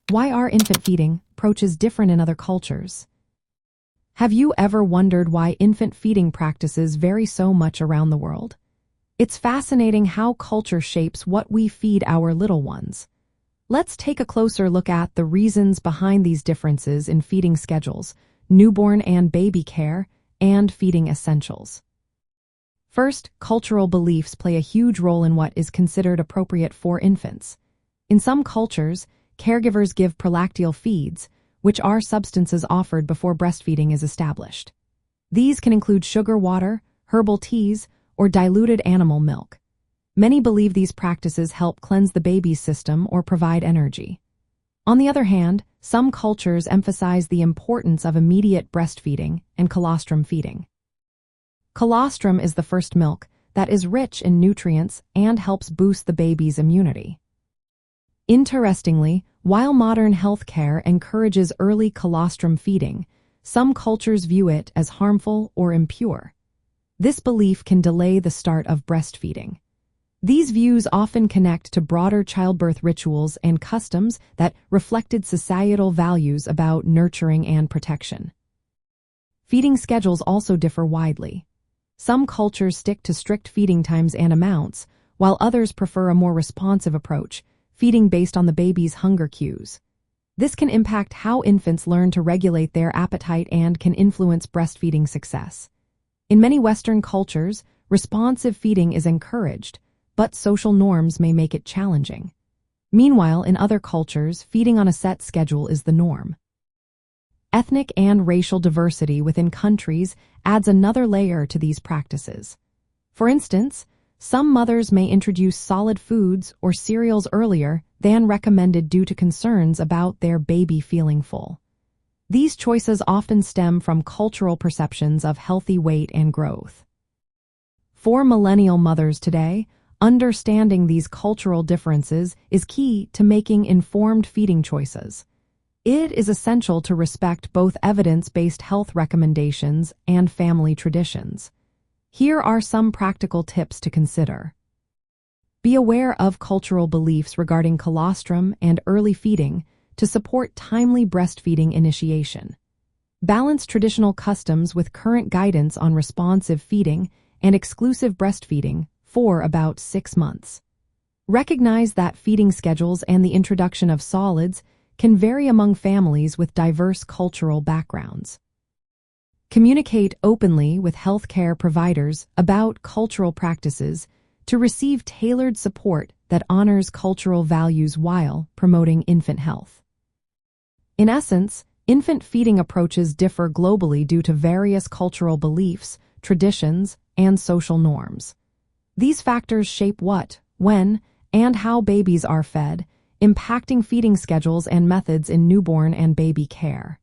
Why are infant feeding approaches different in other cultures? Have you ever wondered why infant feeding practices vary so much around the world? It's fascinating how culture shapes what we feed our little ones. Let's take a closer look at the reasons behind these differences in feeding schedules, newborn and baby care, and feeding essentials. First, cultural beliefs play a huge role in what is considered appropriate for infants. In some cultures, caregivers give prolactial feeds, which are substances offered before breastfeeding is established. These can include sugar water, herbal teas, or diluted animal milk. Many believe these practices help cleanse the baby's system or provide energy. On the other hand, some cultures emphasize the importance of immediate breastfeeding and colostrum feeding. Colostrum is the first milk that is rich in nutrients and helps boost the baby's immunity. Interestingly, while modern healthcare encourages early colostrum feeding, some cultures view it as harmful or impure. This belief can delay the start of breastfeeding. These views often connect to broader childbirth rituals and customs that reflected societal values about nurturing and protection. Feeding schedules also differ widely. Some cultures stick to strict feeding times and amounts, while others prefer a more responsive approach, feeding based on the baby's hunger cues. This can impact how infants learn to regulate their appetite and can influence breastfeeding success. In many Western cultures, responsive feeding is encouraged, but social norms may make it challenging. Meanwhile, in other cultures, feeding on a set schedule is the norm. Ethnic and racial diversity within countries adds another layer to these practices. For instance, some mothers may introduce solid foods or cereals earlier than recommended due to concerns about their baby feeling full. These choices often stem from cultural perceptions of healthy weight and growth. For millennial mothers today, understanding these cultural differences is key to making informed feeding choices. It is essential to respect both evidence-based health recommendations and family traditions. Here are some practical tips to consider. Be aware of cultural beliefs regarding colostrum and early feeding to support timely breastfeeding initiation. Balance traditional customs with current guidance on responsive feeding and exclusive breastfeeding for about 6 months. Recognize that feeding schedules and the introduction of solids can vary among families with diverse cultural backgrounds. Communicate openly with healthcare providers about cultural practices to receive tailored support that honors cultural values while promoting infant health. In essence, infant feeding approaches differ globally due to various cultural beliefs, traditions, and social norms. These factors shape what, when, and how babies are fed, impacting feeding schedules and methods in newborn and baby care.